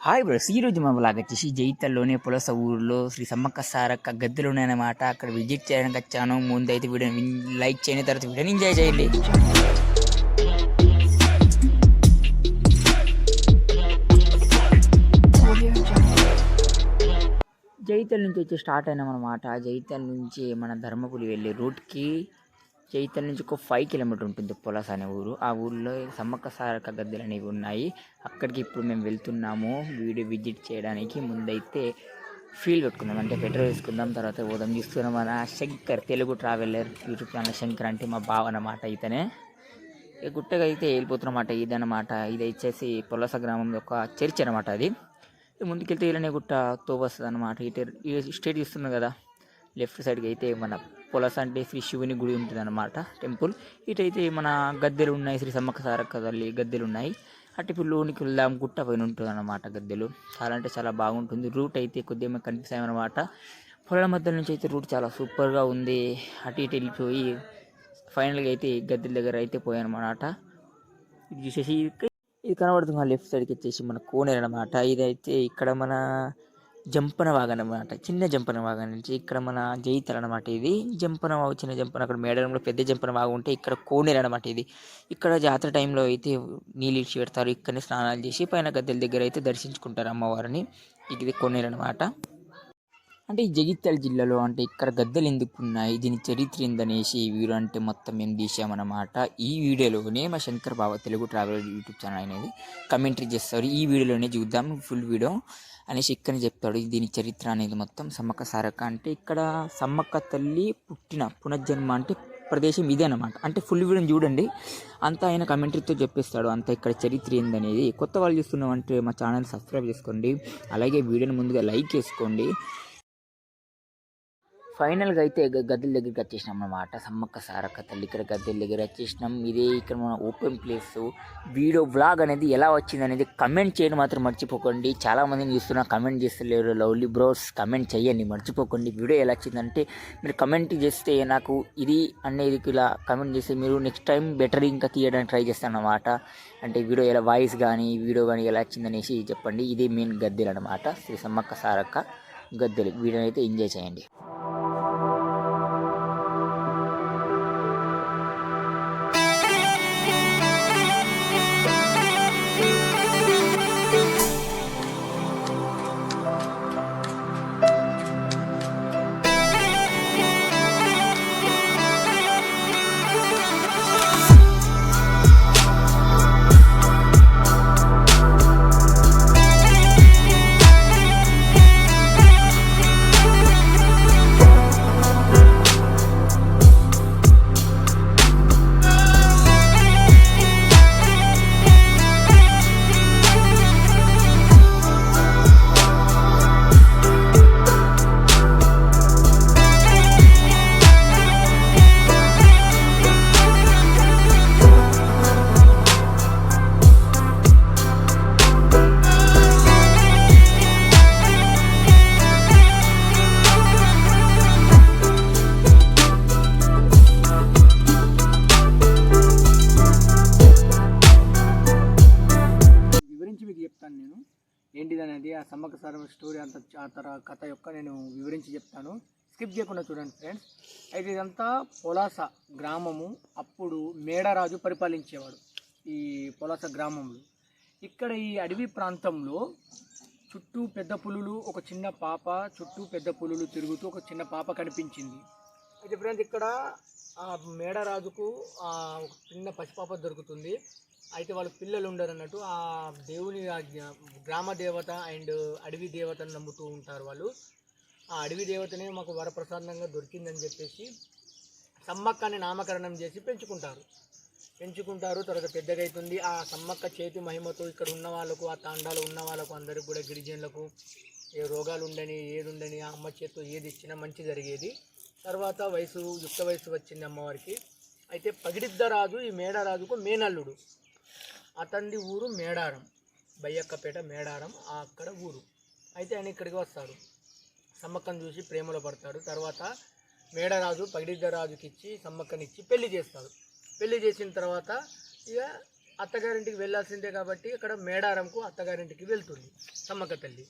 Hi brothers, ఈరోజు మా vlog వచ్చేసి జైతల్లోనే పులస ఊరిలో శ్రీ సమ్మక్క సారక్క గద్దెలు ఉన్నాయన్నమాట. అక్కడ విజిట్ చేయడానికి వచ్చాను. ముందు అయితే వీడియోని లైక్ చేయండి, తర్వాత వీడియోని ఎంజాయ్ చేయండి. జైతల్ నుంచి వచ్చి స్టార్ట్ అయినామన్నమాట. జైతల్ నుంచి మన ధర్మపురి వెళ్ళే రూట్కి జైతల్ నుంచి ఒక 5 కిలోమీటర్ ఉంటుంది పులస అనే ఊరు. ఆ ఊరిలో సమ్మక్క సారక్క గద్దెలు అనేవి ఉన్నాయి. అక్కడికి ఇప్పుడు మేము వెళ్తున్నాము వీడియో విజిట్ చేయడానికి. ముందైతే ఫీల్ పెట్టుకుందాం, అంటే పెట్రోల్ వేసుకుందాం, తర్వాత పోదాం. చూస్తున్నాం మన Shankar Telugu traveller YouTube channel. Shankar అంటే మా బావ అన్నమాట. ఇతనే గుట్టగా అయితే వెళ్ళిపోతున్నమాట. ఇదన్నమాట, ఇది వచ్చేసి పులస గ్రామం యొక్క చర్చ్ అనమాట. అది ముందుకెళ్తే ఇలానే గుట్ట తోవస్తుంది అనమాట. ఇటు స్ట్రేట్ చూస్తున్నాం కదా, లెఫ్ట్ సైడ్కి అయితే మన పులస అంటే శ్రీ శివుని గుడి ఉంటుంది అనమాట, టెంపుల్. ఇటైతే మన గద్దెలు ఉన్నాయి, శ్రీ సమ్మక్క సారక్క తల్లి గద్దెలు ఉన్నాయి. అటు ఇప్పుడు లోనికి వెళ్దాం, గుట్ట పైన ఉంటుంది అనమాట గద్దెలు. చాలా అంటే చాలా బాగుంటుంది. రూట్ అయితే కొద్దిగా కనిపిస్తాయి అనమాట. పొలాల మధ్య నుంచి అయితే రూట్ చాలా సూపర్గా ఉంది. అటు ఇటు వెళ్ళిపోయి ఫైనల్గా అయితే గద్దెల దగ్గర అయితే పోయానమాట. ఇది చూసేసి ఇది కనబడుతుంది లెఫ్ట్ సైడ్కి వచ్చేసి మన కోనేరు అనమాట. ఇదైతే ఇక్కడ మన జంపన వాగు అనమాట, చిన్న జంపన వాగు నుంచి ఇక్కడ మన జైతల్ అనమాట. ఇది జంపన వాగు, చిన్న జంపన. అక్కడ మేడారంలో పెద్ద జంపన వాగు ఉంటే ఇక్కడ కోనేరు అనమాట. ఇది ఇక్కడ జాతర టైంలో అయితే నీళ్ళు ఇచ్చి పెడతారు. ఇక్కడనే స్నానాలు చేసి పైన గద్దెల దగ్గర అయితే దర్శించుకుంటారు అమ్మవారిని. ఇది కోనేరు అనమాట. అంటే ఈ జగిత్యాల జిల్లాలో అంటే ఇక్కడ గద్దెలు ఎందుకు ఉన్నాయి, దీని చరిత్ర ఏందనేసి ఈ వీడియో అంటే మొత్తం మేము తీసామన్నమాట. ఈ వీడియోలోనే మా శంకర్ బావ తెలుగు ట్రావెల్ యూట్యూబ్ ఛానల్ అనేది కమెంటరీ చేస్తారు. ఈ వీడియోలోనే చూద్దాం ఫుల్ వీడియో అనేసి ఇక్కడ చెప్తాడు. దీని చరిత్ర అనేది మొత్తం. సమ్మక్క సారక్క అంటే ఇక్కడ సమ్మక్క తల్లి పుట్టిన పునర్జన్మ అంటే ప్రదేశం ఇదే అనమాట. అంటే ఫుల్ వీడియోని చూడండి, అంతా ఆయన కమెంటరీతో చెప్పేస్తాడు. అంతా ఇక్కడ చరిత్ర ఏందనేది. కొత్త వాళ్ళు చూస్తున్నామంటే మా ఛానల్ సబ్స్క్రైబ్ చేసుకోండి, అలాగే వీడియోని ముందుగా లైక్ చేసుకోండి. ఫైనల్గా అయితే గద్దెల దగ్గరికి వచ్చేసినాం అన్నమాట. సమ్మక్క సారక్క తల్లి ఇక్కడ గద్దెల దగ్గర వచ్చేసినాం. ఇదే ఇక్కడ మన ఓపెన్ ప్లేస్. వీడియో వ్లాగ్ అనేది ఎలా వచ్చింది అనేది కమెంట్ చేయడం మాత్రం మర్చిపోకండి. చాలామందిని చూస్తున్నా కమెంట్ చేస్తలేరు. లవ్లీ బ్రోస్ కమెంట్ చేయండి, మర్చిపోకండి. వీడియో ఎలా వచ్చిందంటే మీరు కమెంట్ చేస్తే నాకు ఇది అనేది ఇలా కమెంట్ చేస్తే మీరు నెక్స్ట్ టైం బెటర్ ఇంకా తీయడానికి ట్రై చేస్తాను అన్నమాట. అంటే వీడియో ఎలా వాయిస్ కానీ వీడియో కానీ ఎలా వచ్చిందనేసి చెప్పండి. ఇది మెయిన్ గద్దెలు అనమాట, శ్రీ సమ్మక్క సారక్క గద్దెలు. వీడియోని అయితే ఎంజాయ్ చేయండి. నేను ఏంటిదనేది ఆ సమ్మక్క సారమ్మ స్టోరీ అంత కథ యొక్క నేను వివరించి చెప్తాను. స్కిప్ చేయకుండా చూడండి ఫ్రెండ్స్. అయితే ఇదంతా పొలాస గ్రామము. అప్పుడు మేడరాజు పరిపాలించేవాడు ఈ పొలాస గ్రామంలో. ఇక్కడ ఈ అడవి ప్రాంతంలో చుట్టూ పెద్ద పులులు, ఒక చిన్న పాప, చుట్టూ పెద్ద పులులు తిరుగుతూ ఒక చిన్న పాప కనిపించింది. అయితే ఫ్రెండ్స్ ఇక్కడ మేడరాజుకు ఒక చిన్న పసిపాప దొరుకుతుంది. అయితే వాళ్ళ పిల్లలు ఉండరు అన్నట్టు. ఆ దేవుని గ్రామ దేవత అండ్ అడవి దేవతను నమ్ముతూ ఉంటారు వాళ్ళు. ఆ అడవి దేవతనే మాకు వరప్రసాదంగా దొరికిందని చెప్పేసి సమ్మక్క అని నామకరణం చేసి పెంచుకుంటారు. తర్వాత పెద్దగా అవుతుంది. ఆ సమ్మక్క చేతి మహిమతో ఇక్కడ ఉన్న వాళ్ళకు, ఆ తాండాలో ఉన్న వాళ్ళకు అందరికి కూడా, గిరిజనులకు ఏ రోగాలు ఉండని ఏది ఉండని ఆ అమ్మ చేతితో ఏది ఇచ్చినా మంచి జరిగేది. తర్వాత యుక్త వయసు వచ్చింది అమ్మవారికి. అయితే పగిడిద్దరాజు ఈ మేడరాజుకు మేనల్లుడు. అతని ఊరు మేడారం, బయ్యక్కపేట మేడారం అక్కడ ఊరు. అయితే ఆయన ఇక్కడికి వస్తాడు, సమ్మక్కను చూసి ప్రేమలో పడతాడు. తర్వాత మేడరాజు పగిడిద్దరాజుకి ఇచ్చి సమ్మక్కనిచ్చి పెళ్లి చేస్తాడు. పెళ్లి చేసిన తర్వాత ఇక అత్తగారింటికి వెళ్ళాల్సిందే కాబట్టి ఇక్కడ మేడారంకు అత్తగారింటికి వెళ్తుంది సమ్మక్క తల్లి.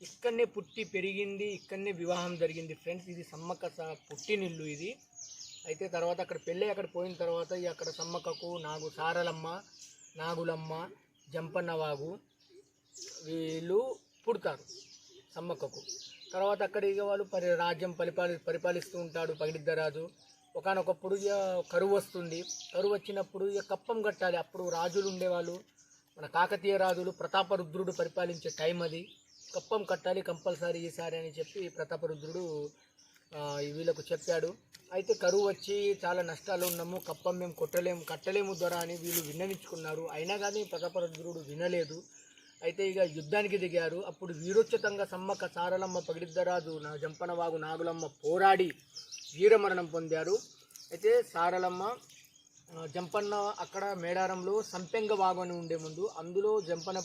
ఇక్కడనే పుట్టి పెరిగింది, ఇక్కడనే వివాహం జరిగింది ఫ్రెండ్స్. ఇది సమ్మక్క పుట్టినిల్లు ఇది. అయితే తర్వాత అక్కడ పెళ్ళి అక్కడ పోయిన తర్వాత అక్కడ సమ్మక్కకు సారలమ్మ, నాగులమ్మ, జంపన్న వాగు వీళ్ళు పుడతారు సమ్మక్కకు. తర్వాత అక్కడ ఇక వాళ్ళు రాజ్యం పరిపాలిస్తూ ఉంటాడు పగిడిద్దరాజు. ఒకనొకప్పుడు ఇక కరువు వస్తుంది. కరువు వచ్చినప్పుడు ఇక కప్పం కట్టాలి. అప్పుడు రాజులు ఉండేవాళ్ళు, మన కాకతీయ రాజులు, ప్రతాపరుద్రుడు పరిపాలించే టైం అది. కప్పం కట్టాలి కంపల్సరీ ఈసారి అని చెప్పి ప్రతాపరుద్రుడు వీళ్ళకు చెప్పాడు. అయితే కరువు వచ్చి చాలా నష్టాలు ఉన్నాము, కప్పం మేము కట్టలేము దొర అని వీళ్ళు విన్నవించుకున్నారు. అయినా కానీ ప్రతాపరుద్రుడు వినలేదు. అయితే ఇక యుద్ధానికి దిగారు. అప్పుడు వీరోచితంగా సమ్మక్క, సారలమ్మ, పగిడిద్దరాజు, జంపన వాగు, నాగులమ్మ పోరాడి వీరమరణం పొందారు. అయితే సారలమ్మ, జంపన్న అక్కడ మేడారంలో సంపెంగ వాగు అని ఉండే ముందు, అందులో జంపన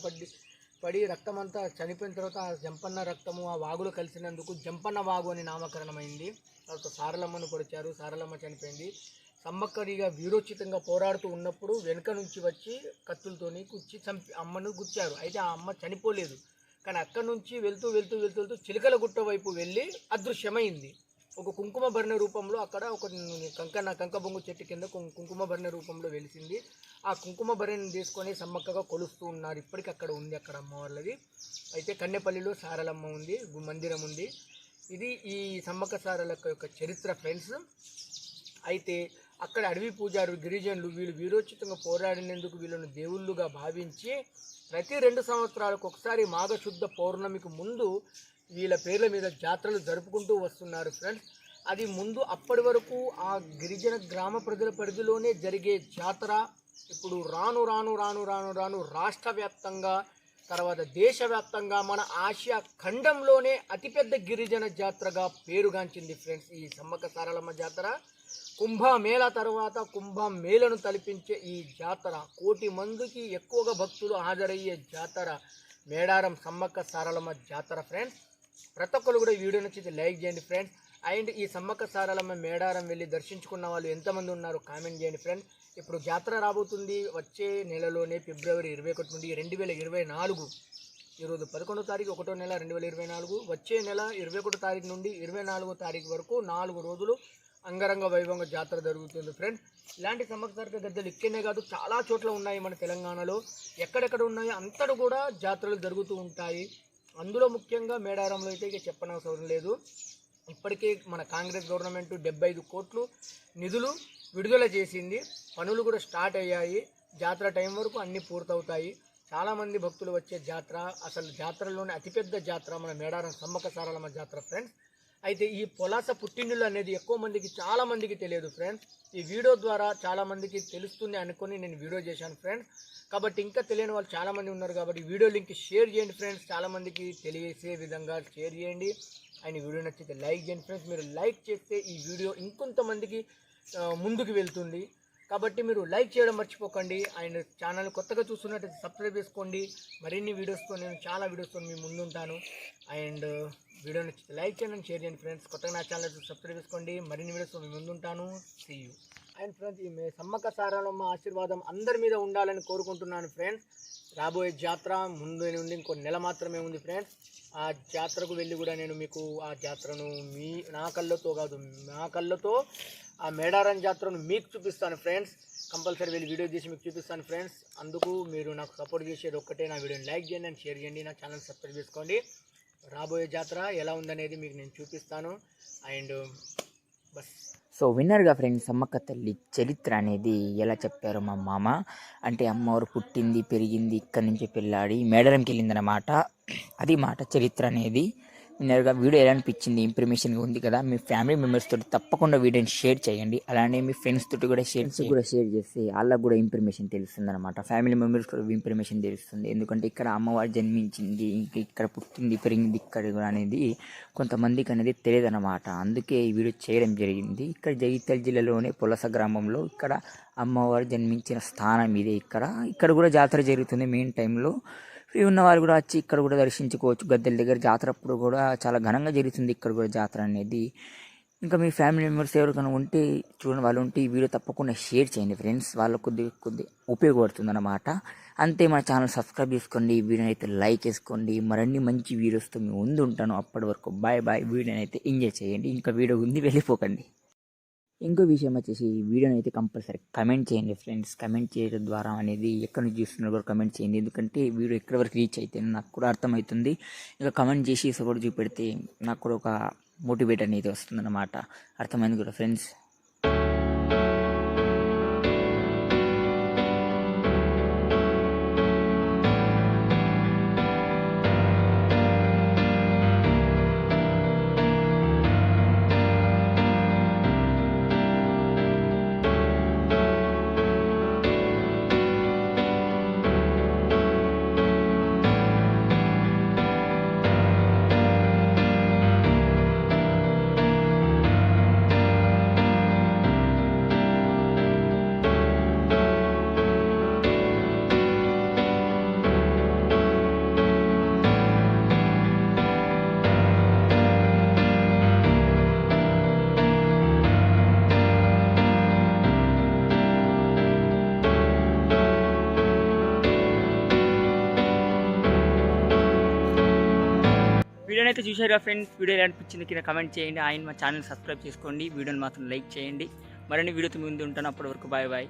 పడి రక్తం అంతా చనిపోయిన తర్వాత ఆ జంపన్న రక్తము ఆ వాగులో కలిసినందుకు జంపన్న వాగు అని నామకరణమైంది. తర్వాత సారలమ్మను పొడిచారు, సారలమ్మ చనిపోయింది. సమ్మక్కడిగా వీరోచితంగా పోరాడుతూ ఉన్నప్పుడు వెనుక నుంచి వచ్చి కత్తులతోని కుచ్చి అమ్మను గుచ్చారు. అయితే ఆ అమ్మ చనిపోలేదు. కానీ అక్కడి నుంచి వెళ్తూ చిలకల గుట్ట వైపు వెళ్ళి అదృశ్యమైంది. ఒక కుంకుమ భరణ రూపంలో అక్కడ ఒక కంకబొంగు చెట్టు కింద కుంకుమ భరణ రూపంలో వెలిసింది. ఆ కుంకుమ భరణి తీసుకొని సమ్మక్కగా కొలుస్తూ ఉన్నారు. ఇప్పటికి అక్కడ ఉంది అక్కడ అమ్మవార్లది. అయితే కన్నెపల్లిలో సారలమ్మ ఉంది, మందిరం ఉంది. ఇది ఈ సమ్మక్క సారలక్క యొక్క చరిత్ర ఫ్రెండ్స్. అయితే అక్కడ అడవి పూజారు గిరిజనులు వీళ్ళు వీరోచితంగా పోరాడినందుకు వీళ్ళను దేవుళ్ళుగా భావించి ప్రతి 2 సంవత్సరాలకు ఒకసారి మాఘశుద్ధ పౌర్ణమికి ముందు వీళ్ళ పేర్ల మీద జాతరలు జరుపుకుంటూ వస్తున్నారు ఫ్రెండ్స్. అది ముందు అప్పటి వరకు ఆ గిరిజన గ్రామ ప్రజల పరిధిలోనే జరిగే జాతర ఇప్పుడు రాను రాష్ట్ర వ్యాప్తంగా, తర్వాత దేశవ్యాప్తంగా, మన ఆసియా ఖండంలోనే అతిపెద్ద గిరిజన జాతరగా పేరుగాంచింది ఫ్రెండ్స్ ఈ సమ్మక్క సారలమ్మ జాతర. కుంభమేళ తర్వాత కుంభమేళను తలపించే ఈ జాతర, 1 కోటి మందికి ఎక్కువగా భక్తులు హాజరయ్యే జాతర మేడారం సమ్మక్క సారలమ్మ జాతర ఫ్రెండ్స్. ప్రతి ఒక్కరు కూడా ఈ వీడియో నచ్చితే లైక్ చేయండి ఫ్రెండ్స్. అండ్ ఈ సమ్మక్క సారలమ్మ మేడారం వెళ్ళి దర్శించుకున్న వాళ్ళు ఎంతమంది ఉన్నారు కామెంట్ చేయండి ఫ్రెండ్స్. ఇప్పుడు జాతర రాబోతుంది వచ్చే నెలలోనే ఫిబ్రవరి 21 నుండి 2024. ఈరోజు 11వ తారీఖు 1వ నెల 2024. వచ్చే నెల 21 తారీఖు నుండి 24వ తారీఖు వరకు 4 రోజులు అంగరంగ వైభవంగా జాతర జరుగుతుంది ఫ్రెండ్స్. ఇలాంటి సమ్మక్క సారక్క గద్దెలు ఇక్కడనే కాదు చాలా చోట్ల ఉన్నాయి మన తెలంగాణలో. ఎక్కడెక్కడ ఉన్నాయో అంతటా కూడా జాతరలు జరుగుతూ ఉంటాయి. అందులో ముఖ్యంగా మేడారంలో అయితే ఇక చెప్పనవసరం లేదు. ఇప్పటికే మన కాంగ్రెస్ గవర్నమెంట్ 75 కోట్లు నిధులు విడుదల చేసింది. పనులు కూడా స్టార్ట్ అయ్యాయి. జాతర టైం వరకు అన్నీ పూర్తవుతాయి. చాలామంది భక్తులు వచ్చే జాతర, అసలు జాతరలోనే అతిపెద్ద జాతర మన మేడారం సమ్మక్క సారలమ్మ జాతర ఫ్రెండ్స్. అయితే ఈ పొలాస పుట్టినిల్లు అనేది చాలా మందికి తెలియదు ఫ్రెండ్స్. ఈ వీడియో ద్వారా చాలామందికి తెలుస్తుంది అనుకొని నేను వీడియో చేశాను ఫ్రెండ్స్. కాబట్టి ఇంకా తెలియని వాళ్ళు చాలామంది ఉన్నారు కాబట్టి వీడియో లింక్ షేర్ చేయండి ఫ్రెండ్స్. చాలామందికి తెలియజేసే విధంగా షేర్ చేయండి. అండ్ వీడియో నచ్చితే లైక్ చేయండి ఫ్రెండ్స్. మీరు లైక్ చేస్తే ఈ వీడియో ఇంకొంతమందికి ముందుకు వెళ్తుంది కాబట్టి మీరు లైక్ చేయడం మర్చిపోకండి. అండ్ ఛానల్ కొత్తగా చూస్తున్నట్టయితే సబ్స్క్రైబ్ చేసుకోండి. మరిన్ని వీడియోస్తో నేను చాలా వీడియోస్తో మీ ముందుంటాను. అండ్ వీడియో నచ్చితే లైక్ చేయండి, షేర్ చేయండి ఫ్రెండ్స్. కొత్తగా నా ఛానల్ సబ్స్క్రైబ్ చేసుకోండి. మరిన్ని వీడియోస్తో మీ ముందుంటాను. See you. అండ్ ఫ్రెండ్స్ ఈ సమ్మక్క సారలమ్మ ఆశీర్వాదం అందరి మీద ఉండాలని కోరుకుంటున్నాను ఫ్రెండ్స్. రాబోయే జాతర ముందు నుండి ఇంకో నెల మాత్రమే ఉంది ఫ్రెండ్స్. ఆ జాతరకు వెళ్ళి కూడా నేను మీకు ఆ జాతరను నా కళ్ళతో ఆ మేడారం జాతరను మీకు చూపిస్తాను ఫ్రెండ్స్. కంపల్సరీ వెళ్ళి వీడియో తీసి మీకు చూపిస్తాను ఫ్రెండ్స్. అందుకు మీరు నాకు సపోర్ట్ చేసేది ఒక్కటే, నా వీడియోని లైక్ చేయండి అండ్ షేర్ చేయండి, నా ఛానల్ సబ్స్క్రైబ్ చేసుకోండి. రాబోయే జాతర ఎలా ఉందనేది మీకు నేను చూపిస్తాను. And bus. సో విన్నర్గా ఫ్రెండ్స్ సమ్మక్క తల్లి చరిత్ర అనేది ఎలా చెప్పారు మా మామ అంటే, అమ్మవారు పుట్టింది పెరిగింది ఇక్కడి నుంచి పెళ్ళాడి మేడారంకి వెళ్ళిందన్నమాట. అది మాట చరిత్ర అనేది. విన్నర్గా వీడియో ఎలా అనిపించింది, ఇన్ఫర్మేషన్గా ఉంది కదా. మీ ఫ్యామిలీ మెంబర్స్ తోటి తప్పకుండా వీడియోని షేర్ చేయండి. అలానే మీ ఫ్రెండ్స్ తోటి కూడా షేర్ చేస్తే వాళ్ళకు కూడా ఇన్ఫర్మేషన్ తెలుస్తుంది అనమాట. ఫ్యామిలీ మెంబర్స్ కూడా ఇన్ఫర్మేషన్ తెలుస్తుంది. ఎందుకంటే ఇక్కడ అమ్మవారు జన్మించింది, ఇంకా ఇక్కడ పుట్టింది పెరిగింది ఇక్కడ కూడా అనేది కొంతమందికి అనేది తెలియదు అనమాట. అందుకే ఈ వీడియో చేయడం జరిగింది. ఇక్కడ జగిత్యాల జిల్లాలోనే పులస గ్రామంలో ఇక్కడ అమ్మవారు జన్మించిన స్థానం ఇదే. ఇక్కడ కూడా జాతర జరుగుతుంది మెయిన్ టైంలో. ఫ్రీ ఉన్న వాళ్ళు కూడా వచ్చి ఇక్కడ కూడా దర్శించుకోవచ్చు. గద్దెల దగ్గర జాతర అప్పుడు కూడా చాలా ఘనంగా జరుగుతుంది ఇక్కడ కూడా జాతర అనేది. ఇంకా మీ ఫ్యామిలీ మెంబర్స్ ఎవరికైనా ఉంటే చూడండి, వాళ్ళు ఉంటే ఈ వీడియో తప్పకుండా షేర్ చేయండి ఫ్రెండ్స్, వాళ్ళకు కొద్ది ఉపయోగపడుతుంది అన్నమాట. అంతే, మన ఛానల్ సబ్స్క్రైబ్ చేసుకోండి, ఈ వీడియోని అయితే లైక్ చేసుకోండి. మరిన్ని మంచి వీడియోస్తో మీ ముందు ఉంటాను. అప్పటి వరకు బాయ్ బాయ్. వీడియోని అయితే ఎంజాయ్ చేయండి. ఇంకా వీడియో ఉంది, వెళ్ళిపోకండి. ఇంకో విషయం వచ్చేసి ఈ వీడియోని అయితే కంపల్సరీ కమెంట్ చేయండి ఫ్రెండ్స్. కమెంట్ చేయడం ద్వారా అనేది ఎక్కడి నుంచి చూస్తున్నారు కూడా కమెంట్ చేయండి, ఎందుకంటే వీడియో ఎక్కడి వరకు రీచ్ అయితే నాకు కూడా అర్థమవుతుంది. ఇంకా కమెంట్ చేసి సపోర్ట్ చూపెడితే నాకు కూడా ఒక మోటివేట్ అనేది వస్తుందన్నమాట. అర్థమైంది కూడా ఫ్రెండ్స్. వీడియోని అయితే చూశారు కదా ఫ్రెండ్స్. వీడియో ఎలా అనిపించింది కింద కమెంట్ చేయండి. మా ఛానల్ సబ్స్క్రైబ్ చేసుకోండి, వీడియోని మాత్రం లైక్ చేయండి. మరిన్ని వీడియోతో ముందు ఉంటాను. అప్పటి వరకు బాయ్ బాయ్.